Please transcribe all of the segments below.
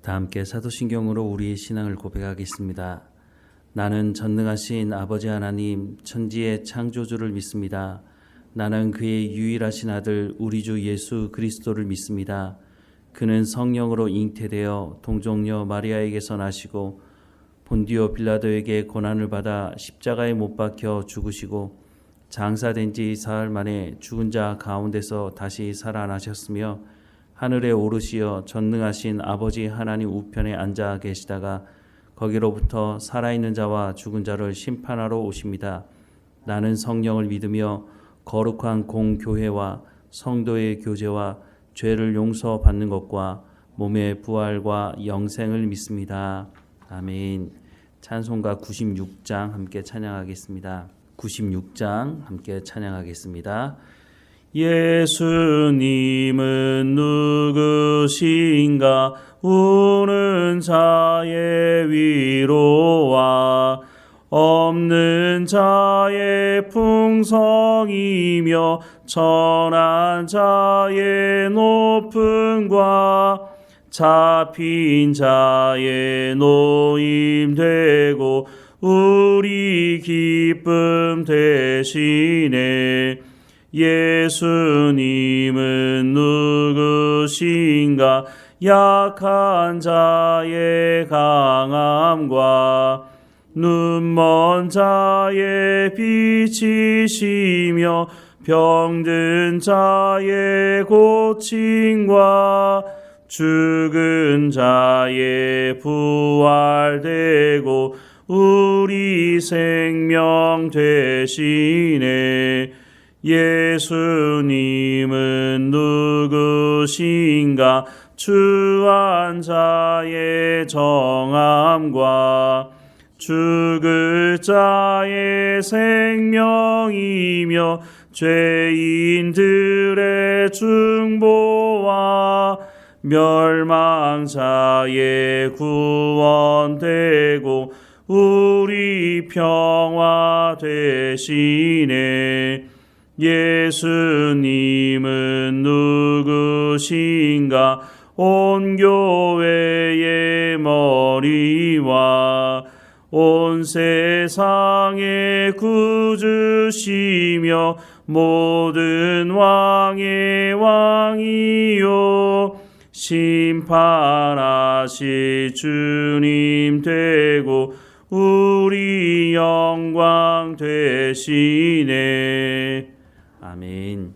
다 함께 사도신경으로 우리의 신앙을 고백하겠습니다. 나는 전능하신 아버지 하나님 천지의 창조주를 믿습니다. 나는 그의 유일하신 아들 우리 주 예수 그리스도를 믿습니다. 그는 성령으로 잉태되어 동정녀 마리아에게서 나시고 본디오 빌라도에게 고난을 받아 십자가에 못 박혀 죽으시고 장사된 지 사흘 만에 죽은 자 가운데서 다시 살아나셨으며 하늘에 오르시어 전능하신 아버지 하나님 우편에 앉아 계시다가 거기로부터 살아있는 자와 죽은 자를 심판하러 오십니다. 나는 성령을 믿으며 거룩한 공교회와 성도의 교제와 죄를 용서받는 것과 몸의 부활과 영생을 믿습니다. 아멘. 찬송가 96장 함께 찬양하겠습니다. 96장 함께 찬양하겠습니다. 예수님은 누구신가 우는 자의 위로와 없는 자의 풍성이며 천한 자의 높음과 잡힌 자의 노임되고 우리 기쁨 되시네. 예수님은 누구신가 약한 자의 강함과 눈먼 자의 빛이시며 병든 자의 고침과 죽은 자의 부활되고 우리 생명 되시네. 예수님은 누구신가 추한 자의 정함과 죽을 자의 생명이며 죄인들의 중보와 멸망자의 구원되고 우리 평화 되시네. 예수님은 누구신가 온 교회의 머리와 온 세상의 구주시며 모든 왕의 왕이요 심판하실 주님 되고 우리 영광 되시네. 아멘.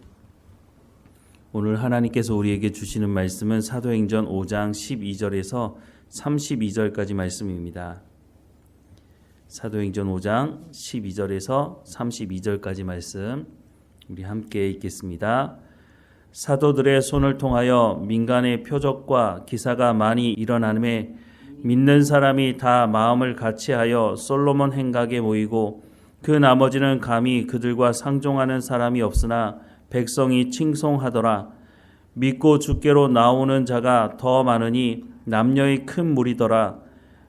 오늘 하나님께서 우리에게 주시는 말씀은 사도행전 5장 12절에서 32절까지 말씀입니다. 사도행전 5장 12절에서 32절까지 말씀 우리 함께 읽겠습니다. 사도들의 손을 통하여 민간의 표적과 기사가 많이 일어나매 믿는 사람이 다 마음을 같이하여 솔로몬 행각에 모이고 그 나머지는 감히 그들과 상종하는 사람이 없으나 백성이 칭송하더라. 믿고 주께로 나오는 자가 더 많으니 남녀의 큰 무리더라.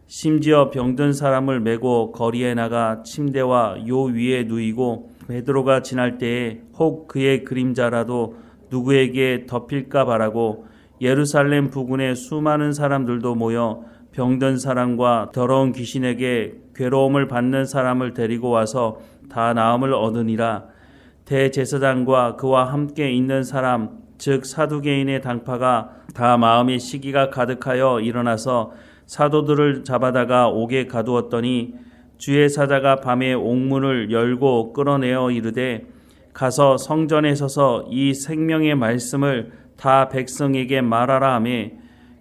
심지어 병든 사람을 메고 거리에 나가 침대와 요 위에 누이고 베드로가 지날 때에 혹 그의 그림자라도 누구에게 덮일까 바라고 예루살렘 부근에 수많은 사람들도 모여 병든 사람과 더러운 귀신에게 괴로움을 받는 사람을 데리고 와서 다 나음을 얻으니라. 대제사장과 그와 함께 있는 사람 즉 사두개인의 당파가 다 마음의 시기가 가득하여 일어나서 사도들을 잡아다가 옥에 가두었더니 주의 사자가 밤에 옥문을 열고 끌어내어 이르되 가서 성전에 서서 이 생명의 말씀을 다 백성에게 말하라 하매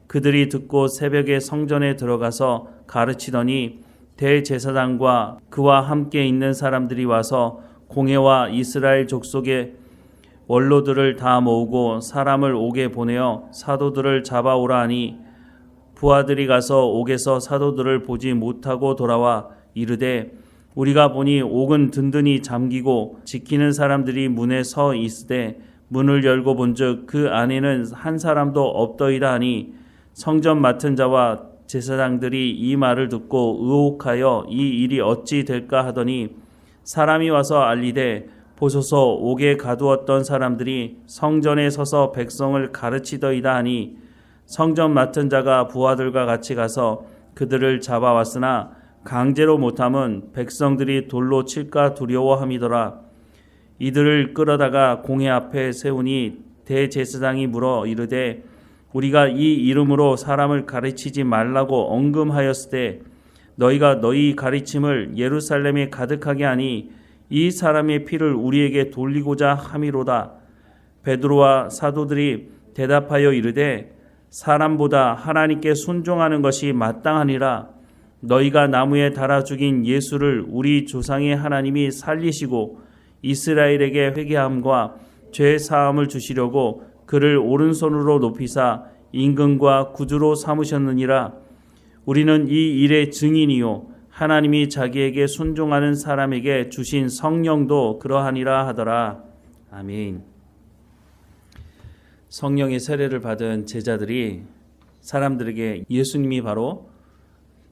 그들이 듣고 새벽에 성전에 들어가서 가르치더니 대제사장과 그와 함께 있는 사람들이 와서 공회와 이스라엘 족속의 원로들을 다 모으고 사람을 옥에 보내어 사도들을 잡아오라 하니 부하들이 가서 옥에서 사도들을 보지 못하고 돌아와 이르되 우리가 보니 옥은 든든히 잠기고 지키는 사람들이 문에 서 있으되 문을 열고 본즉 그 안에는 한 사람도 없더이다 하니 성전 맡은 자와 제사장들이 이 말을 듣고 의혹하여 이 일이 어찌 될까 하더니 사람이 와서 알리되 보소서 옥에 가두었던 사람들이 성전에 서서 백성을 가르치더이다 하니 성전 맡은 자가 부하들과 같이 가서 그들을 잡아왔으나 강제로 못함은 백성들이 돌로 칠까 두려워함이더라. 이들을 끌어다가 공회 앞에 세우니 대제사장이 물어 이르되 우리가 이 이름으로 사람을 가르치지 말라고 언금하였을 때 너희가 너희 가르침을 예루살렘에 가득하게 하니 이 사람의 피를 우리에게 돌리고자 함이로다. 베드로와 사도들이 대답하여 이르되 사람보다 하나님께 순종하는 것이 마땅하니라. 너희가 나무에 달아 죽인 예수를 우리 조상의 하나님이 살리시고 이스라엘에게 회개함과 죄 사함을 주시려고 그를 오른손으로 높이사 임금과 구주로 삼으셨느니라. 우리는 이 일의 증인이요 하나님이 자기에게 순종하는 사람에게 주신 성령도 그러하니라 하더라. 아멘. 성령의 세례를 받은 제자들이 사람들에게 예수님이 바로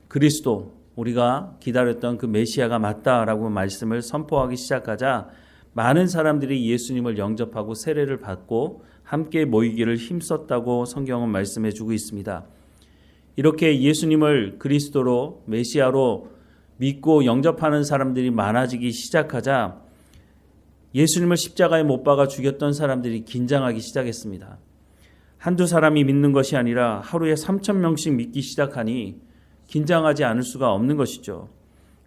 그리스도, 우리가 기다렸던 그 메시아가 맞다라고 말씀을 선포하기 시작하자 많은 사람들이 예수님을 영접하고 세례를 받고 함께 모이기를 힘썼다고 성경은 말씀해 주고 있습니다. 이렇게 예수님을 그리스도로 메시아로 믿고 영접하는 사람들이 많아지기 시작하자 예수님을 십자가에 못 박아 죽였던 사람들이 긴장하기 시작했습니다. 한두 사람이 믿는 것이 아니라 하루에 3,000명씩 믿기 시작하니 긴장하지 않을 수가 없는 것이죠.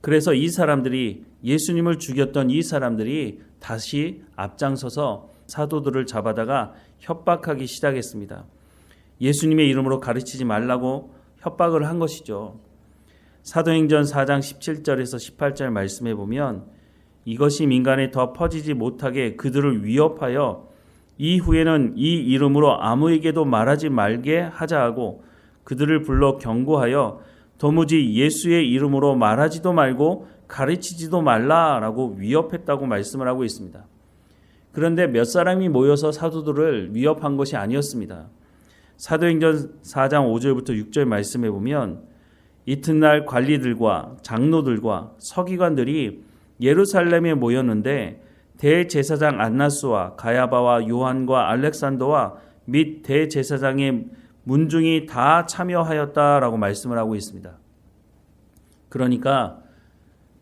그래서 이 사람들이 예수님을 죽였던 이 사람들이 다시 앞장서서 사도들을 잡아다가 협박하기 시작했습니다. 예수님의 이름으로 가르치지 말라고 협박을 한 것이죠. 사도행전 4장 17절에서 18절 말씀해 보면 이것이 민간에 더 퍼지지 못하게 그들을 위협하여 이후에는 이 이름으로 아무에게도 말하지 말게 하자 하고 그들을 불러 경고하여 도무지 예수의 이름으로 말하지도 말고 가르치지도 말라라고 위협했다고 말씀을 하고 있습니다. 그런데 몇 사람이 모여서 사도들을 위협한 것이 아니었습니다. 사도행전 4장 5절부터 6절 말씀해 보면 이튿날 관리들과 장로들과 서기관들이 예루살렘에 모였는데 대제사장 안나스와 가야바와 요한과 알렉산더와 및 대제사장의 문중이 다 참여하였다라고 말씀을 하고 있습니다. 그러니까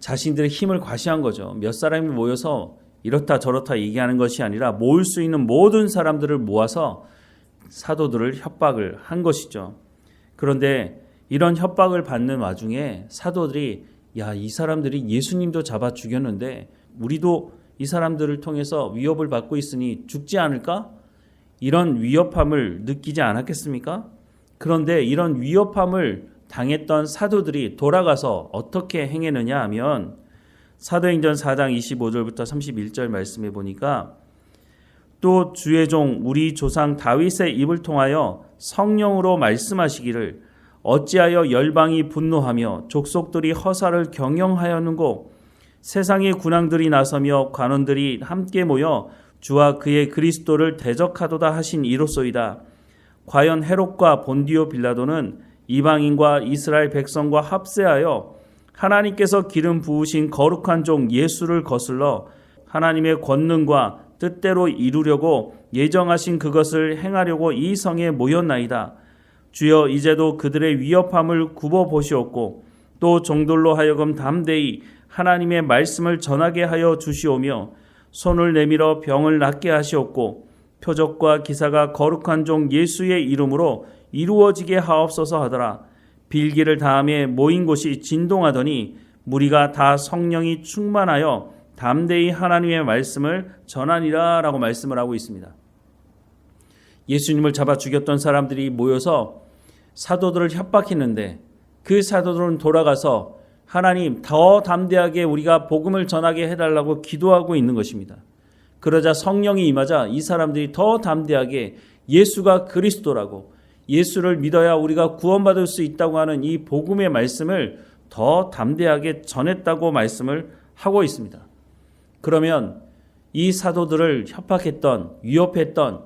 자신들의 힘을 과시한 거죠. 몇 사람이 모여서 이렇다 저렇다 얘기하는 것이 아니라 모을 수 있는 모든 사람들을 모아서 사도들을 협박을 한 것이죠. 그런데 이런 협박을 받는 와중에 사도들이 이 사람들이 예수님도 잡아 죽였는데 우리도 이 사람들을 통해서 위협을 받고 있으니 죽지 않을까? 이런 위협함을 느끼지 않았겠습니까? 그런데 이런 위협함을 당했던 사도들이 돌아가서 어떻게 행했느냐 하면 사도행전 4장 25절부터 31절 말씀해 보니까 또 주의 종 우리 조상 다윗의 입을 통하여 성령으로 말씀하시기를 어찌하여 열방이 분노하며 족속들이 허사를 경영하였는고 세상의 군왕들이 나서며 관원들이 함께 모여 주와 그의 그리스도를 대적하도다 하신 이로소이다. 과연 헤롯과 본디오 빌라도는 이방인과 이스라엘 백성과 합세하여 하나님께서 기름 부으신 거룩한 종 예수를 거슬러 하나님의 권능과 뜻대로 이루려고 예정하신 그것을 행하려고 이 성에 모였나이다. 주여 이제도 그들의 위협함을 굽어보시옵고 또 종들로 하여금 담대히 하나님의 말씀을 전하게 하여 주시오며 손을 내밀어 병을 낫게 하시옵고 표적과 기사가 거룩한 종 예수의 이름으로 이루어지게 하옵소서 하더라. 빌기를 다음에 모인 곳이 진동하더니 무리가 다 성령이 충만하여 담대히 하나님의 말씀을 전하니라 라고 말씀을 하고 있습니다. 예수님을 잡아 죽였던 사람들이 모여서 사도들을 협박했는데 그 사도들은 돌아가서 하나님 더 담대하게 우리가 복음을 전하게 해달라고 기도하고 있는 것입니다. 그러자 성령이 임하자 이 사람들이 더 담대하게 예수가 그리스도라고 예수를 믿어야 우리가 구원받을 수 있다고 하는 이 복음의 말씀을 더 담대하게 전했다고 말씀을 하고 있습니다. 그러면 이 사도들을 협박했던 위협했던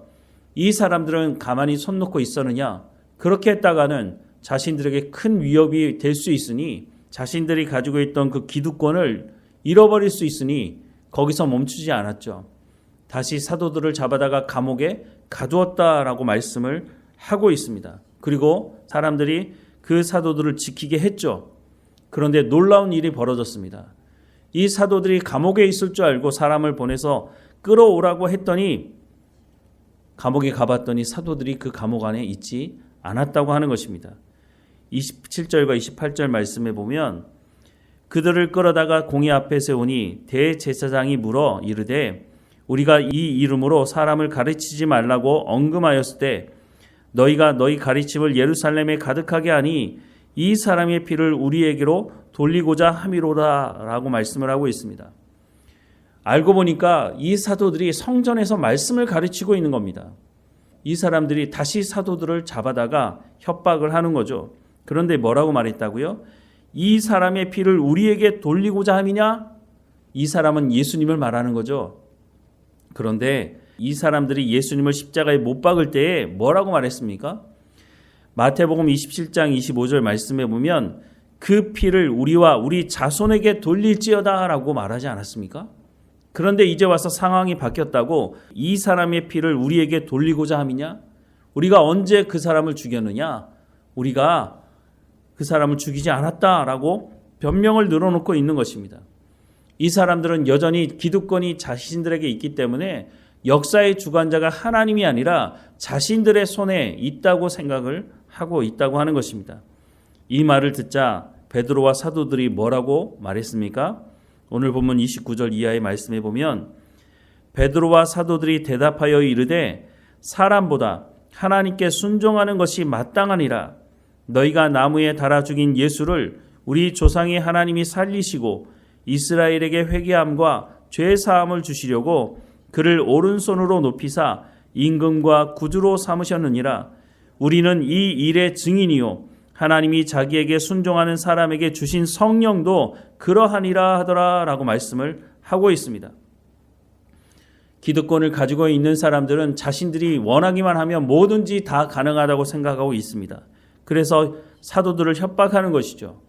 이 사람들은 가만히 손 놓고 있었느냐? 그렇게 했다가는 자신들에게 큰 위협이 될 수 있으니 자신들이 가지고 있던 그 기득권을 잃어버릴 수 있으니 거기서 멈추지 않았죠. 다시 사도들을 잡아다가 감옥에 가두었다라고 말씀을 하고 있습니다. 그리고 사람들이 그 사도들을 지키게 했죠. 그런데 놀라운 일이 벌어졌습니다. 이 사도들이 감옥에 있을 줄 알고 사람을 보내서 끌어오라고 했더니 감옥에 가봤더니 사도들이 그 감옥 안에 있지 않았다고 하는 것입니다. 27절과 28절 말씀에 보면 그들을 끌어다가 공의 앞에 세우니 대제사장이 물어 이르되 우리가 이 이름으로 사람을 가르치지 말라고 언금하였을 때 너희가 너희 가르침을 예루살렘에 가득하게 하니 이 사람의 피를 우리에게로 돌리고자 함이로다 라고 말씀을 하고 있습니다. 알고 보니까 이 사도들이 성전에서 말씀을 가르치고 있는 겁니다. 이 사람들이 다시 사도들을 잡아다가 협박을 하는 거죠. 그런데 뭐라고 말했다고요? 이 사람의 피를 우리에게 돌리고자 함이냐? 이 사람은 예수님을 말하는 거죠. 그런데 이 사람들이 예수님을 십자가에 못 박을 때에 뭐라고 말했습니까? 마태복음 27장 25절 말씀에 보면 그 피를 우리와 우리 자손에게 돌릴지어다 라고 말하지 않았습니까? 그런데 이제 와서 상황이 바뀌었다고 이 사람의 피를 우리에게 돌리고자 함이냐? 우리가 언제 그 사람을 죽였느냐? 우리가 그 사람을 죽이지 않았다라고 변명을 늘어놓고 있는 것입니다. 이 사람들은 여전히 기득권이 자신들에게 있기 때문에 역사의 주관자가 하나님이 아니라 자신들의 손에 있다고 생각을 하고 있다고 하는 것입니다. 이 말을 듣자 베드로와 사도들이 뭐라고 말했습니까? 오늘 본문 29절 이하의 말씀에 보면 베드로와 사도들이 대답하여 이르되 사람보다 하나님께 순종하는 것이 마땅하니라. 너희가 나무에 달아 죽인 예수를 우리 조상의 하나님이 살리시고 이스라엘에게 회개함과 죄 사함을 주시려고 그를 오른손으로 높이사 임금과 구주로 삼으셨느니라. 우리는 이 일의 증인이요 하나님이 자기에게 순종하는 사람에게 주신 성령도 그러하니라 하더라 라고 말씀을 하고 있습니다. 기득권을 가지고 있는 사람들은 자신들이 원하기만 하면 뭐든지 다 가능하다고 생각하고 있습니다. 그래서 사도들을 협박하는 것이죠.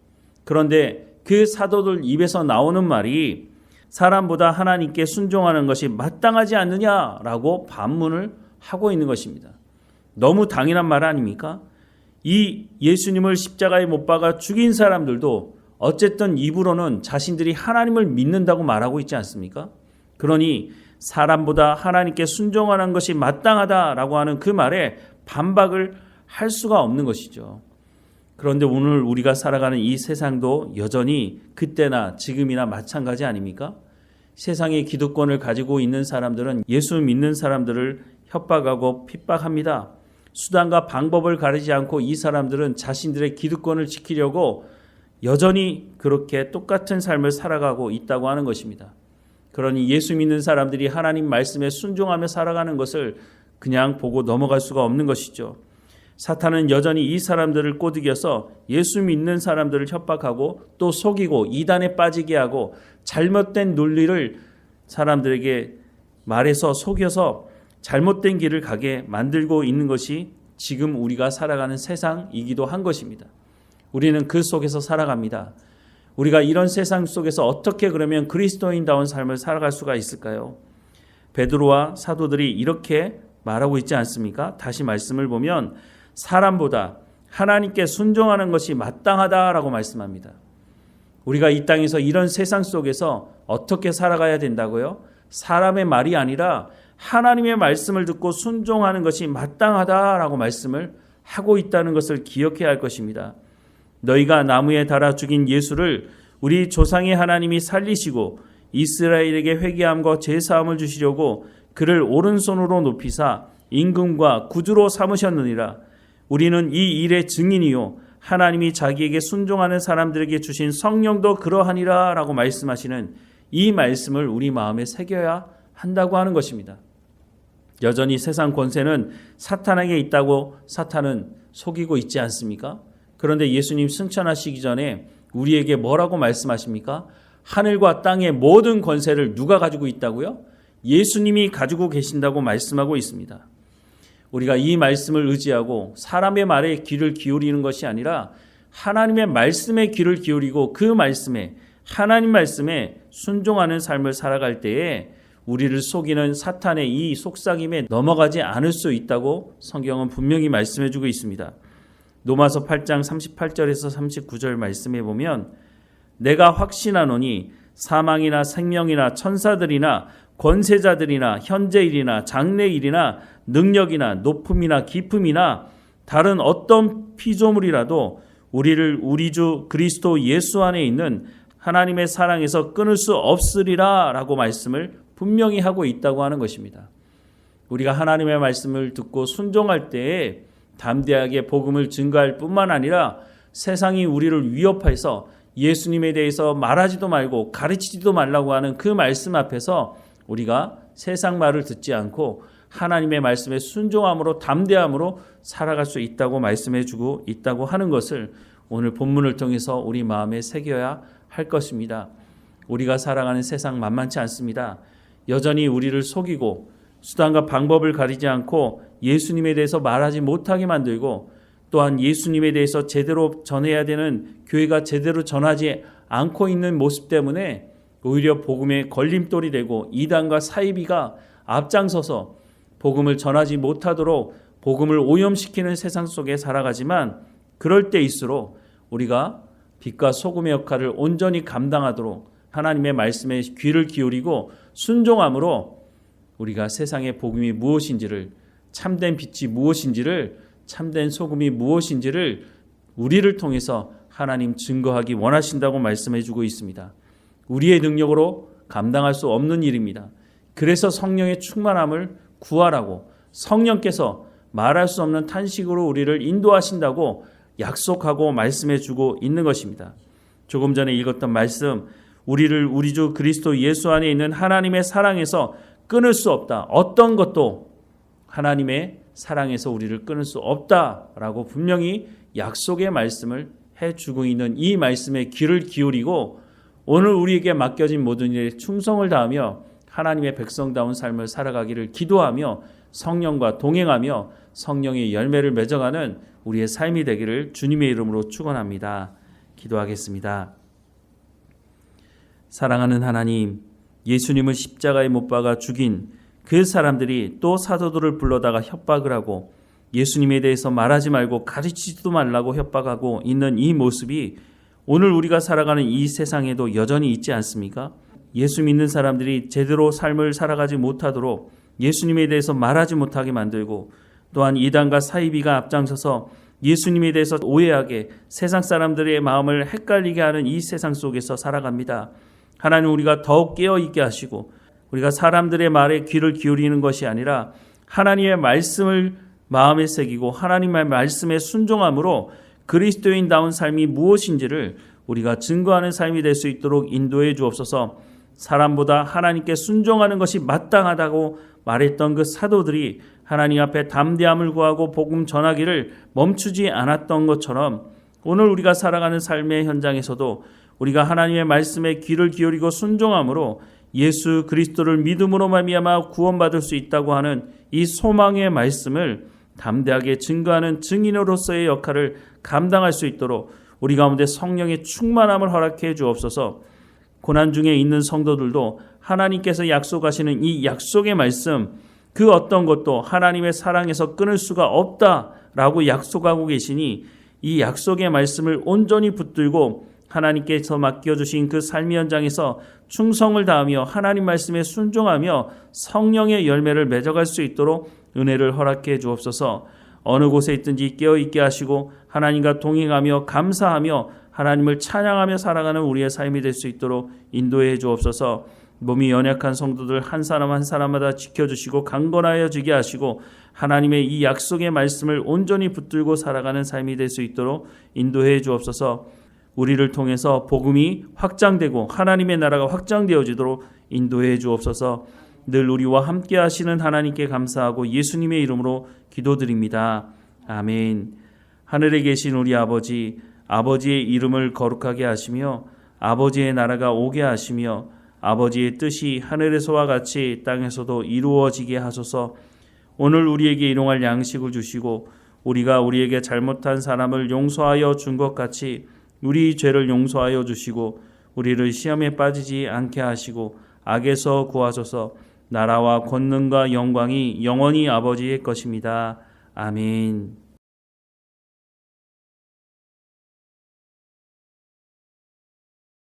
그런데 그 사도들 입에서 나오는 말이 사람보다 하나님께 순종하는 것이 마땅하지 않느냐라고 반문을 하고 있는 것입니다. 너무 당연한 말 아닙니까? 이 예수님을 십자가에 못 박아 죽인 사람들도 어쨌든 입으로는 자신들이 하나님을 믿는다고 말하고 있지 않습니까? 그러니 사람보다 하나님께 순종하는 것이 마땅하다라고 하는 그 말에 반박을 할 수가 없는 것이죠. 그런데 오늘 우리가 살아가는 이 세상도 여전히 그때나 지금이나 마찬가지 아닙니까? 세상의 기득권을 가지고 있는 사람들은 예수 믿는 사람들을 협박하고 핍박합니다. 수단과 방법을 가리지 않고 이 사람들은 자신들의 기득권을 지키려고 여전히 그렇게 똑같은 삶을 살아가고 있다고 하는 것입니다. 그러니 예수 믿는 사람들이 하나님 말씀에 순종하며 살아가는 것을 그냥 보고 넘어갈 수가 없는 것이죠. 사탄은 여전히 이 사람들을 꼬드겨서 예수 믿는 사람들을 협박하고 또 속이고 이단에 빠지게 하고 잘못된 논리를 사람들에게 말해서 속여서 잘못된 길을 가게 만들고 있는 것이 지금 우리가 살아가는 세상이기도 한 것입니다. 우리는 그 속에서 살아갑니다. 우리가 이런 세상 속에서 어떻게 그러면 그리스도인다운 삶을 살아갈 수가 있을까요? 베드로와 사도들이 이렇게 말하고 있지 않습니까? 다시 말씀을 보면 사람보다 하나님께 순종하는 것이 마땅하다라고 말씀합니다. 우리가 이 땅에서 이런 세상 속에서 어떻게 살아가야 된다고요? 사람의 말이 아니라 하나님의 말씀을 듣고 순종하는 것이 마땅하다라고 말씀을 하고 있다는 것을 기억해야 할 것입니다. 너희가 나무에 달아 죽인 예수를 우리 조상의 하나님이 살리시고 이스라엘에게 회개함과 제사함을 주시려고 그를 오른손으로 높이사 임금과 구주로 삼으셨느니라. 우리는 이 일의 증인이요 하나님이 자기에게 순종하는 사람들에게 주신 성령도 그러하니라 라고 말씀하시는 이 말씀을 우리 마음에 새겨야 한다고 하는 것입니다. 여전히 세상 권세는 사탄에게 있다고 사탄은 속이고 있지 않습니까? 그런데 예수님 승천하시기 전에 우리에게 뭐라고 말씀하십니까? 하늘과 땅의 모든 권세를 누가 가지고 있다고요? 예수님이 가지고 계신다고 말씀하고 있습니다. 우리가 이 말씀을 의지하고 사람의 말에 귀를 기울이는 것이 아니라 하나님의 말씀에 귀를 기울이고 그 말씀에 하나님 말씀에 순종하는 삶을 살아갈 때에 우리를 속이는 사탄의 이 속삭임에 넘어가지 않을 수 있다고 성경은 분명히 말씀해주고 있습니다. 로마서 8장 38절에서 39절 말씀에 보면 내가 확신하노니 사망이나 생명이나 천사들이나 권세자들이나 현재일이나 장래일이나 능력이나 높음이나 깊음이나 다른 어떤 피조물이라도 우리를 우리 주 그리스도 예수 안에 있는 하나님의 사랑에서 끊을 수 없으리라 라고 말씀을 분명히 하고 있다고 하는 것입니다. 우리가 하나님의 말씀을 듣고 순종할 때에 담대하게 복음을 증거할 뿐만 아니라 세상이 우리를 위협해서 예수님에 대해서 말하지도 말고 가르치지도 말라고 하는 그 말씀 앞에서 우리가 세상 말을 듣지 않고 하나님의 말씀에 순종함으로 담대함으로 살아갈 수 있다고 말씀해 주고 있다고 하는 것을 오늘 본문을 통해서 우리 마음에 새겨야 할 것입니다. 우리가 살아가는 세상 만만치 않습니다. 여전히 우리를 속이고 수단과 방법을 가리지 않고 예수님에 대해서 말하지 못하게 만들고 또한 예수님에 대해서 제대로 전해야 되는 교회가 제대로 전하지 않고 있는 모습 때문에 오히려 복음의 걸림돌이 되고 이단과 사이비가 앞장서서 복음을 전하지 못하도록 복음을 오염시키는 세상 속에 살아가지만 그럴 때일수록 우리가 빛과 소금의 역할을 온전히 감당하도록 하나님의 말씀에 귀를 기울이고 순종함으로 우리가 세상의 복음이 무엇인지를 참된 빛이 무엇인지를 참된 소금이 무엇인지를 우리를 통해서 하나님 증거하기 원하신다고 말씀해 주고 있습니다. 우리의 능력으로 감당할 수 없는 일입니다. 그래서 성령의 충만함을 구하라고 성령께서 말할 수 없는 탄식으로 우리를 인도하신다고 약속하고 말씀해 주고 있는 것입니다. 조금 전에 읽었던 말씀, 우리를 우리 주 그리스도 예수 안에 있는 하나님의 사랑에서 끊을 수 없다. 어떤 것도 하나님의 사랑에서 우리를 끊을 수 없다라고 분명히 약속의 말씀을 해주고 있는 이 말씀에 귀를 기울이고 오늘 우리에게 맡겨진 모든 일에 충성을 다하며 하나님의 백성다운 삶을 살아가기를 기도하며 성령과 동행하며 성령의 열매를 맺어가는 우리의 삶이 되기를 주님의 이름으로 축원합니다. 기도하겠습니다. 사랑하는 하나님, 예수님을 십자가에 못 박아 죽인 그 사람들이 또 사도들을 불러다가 협박을 하고 예수님에 대해서 말하지 말고 가르치지도 말라고 협박하고 있는 이 모습이 오늘 우리가 살아가는 이 세상에도 여전히 있지 않습니까? 예수 믿는 사람들이 제대로 삶을 살아가지 못하도록 예수님에 대해서 말하지 못하게 만들고 또한 이단과 사이비가 앞장서서 예수님에 대해서 오해하게 세상 사람들의 마음을 헷갈리게 하는 이 세상 속에서 살아갑니다. 하나님, 우리가 더욱 깨어있게 하시고 우리가 사람들의 말에 귀를 기울이는 것이 아니라 하나님의 말씀을 마음에 새기고 하나님의 말씀에 순종함으로 그리스도인다운 삶이 무엇인지를 우리가 증거하는 삶이 될 수 있도록 인도해 주옵소서. 사람보다 하나님께 순종하는 것이 마땅하다고 말했던 그 사도들이 하나님 앞에 담대함을 구하고 복음 전하기를 멈추지 않았던 것처럼 오늘 우리가 살아가는 삶의 현장에서도 우리가 하나님의 말씀에 귀를 기울이고 순종함으로 예수 그리스도를 믿음으로 말미암아 구원받을 수 있다고 하는 이 소망의 말씀을 담대하게 증거하는 증인으로서의 역할을 감당할 수 있도록 우리 가운데 성령의 충만함을 허락해 주옵소서. 고난 중에 있는 성도들도 하나님께서 약속하시는 이 약속의 말씀, 그 어떤 것도 하나님의 사랑에서 끊을 수가 없다라고 약속하고 계시니 이 약속의 말씀을 온전히 붙들고 하나님께서 맡겨주신 그 삶의 현장에서 충성을 다하며 하나님 말씀에 순종하며 성령의 열매를 맺어갈 수 있도록 은혜를 허락해 주옵소서. 어느 곳에 있든지 깨어있게 하시고 하나님과 동행하며 감사하며 하나님을 찬양하며 살아가는 우리의 삶이 될 수 있도록 인도해 주옵소서. 몸이 연약한 성도들 한 사람 한 사람마다 지켜주시고 강건하여 지게 하시고 하나님의 이 약속의 말씀을 온전히 붙들고 살아가는 삶이 될 수 있도록 인도해 주옵소서. 우리를 통해서 복음이 확장되고 하나님의 나라가 확장되어지도록 인도해 주옵소서. 늘 우리와 함께 하시는 하나님께 감사하고 예수님의 이름으로 기도드립니다. 아멘. 하늘에 계신 우리 아버지, 아버지의 이름을 거룩하게 하시며 아버지의 나라가 오게 하시며 아버지의 뜻이 하늘에서와 같이 땅에서도 이루어지게 하소서. 오늘 우리에게 일용할 양식을 주시고 우리가 우리에게 잘못한 사람을 용서하여 준 것 같이 우리 죄를 용서하여 주시고 우리를 시험에 빠지지 않게 하시고 악에서 구하소서. 나라와 권능과 영광이 영원히 아버지의 것입니다. 아멘.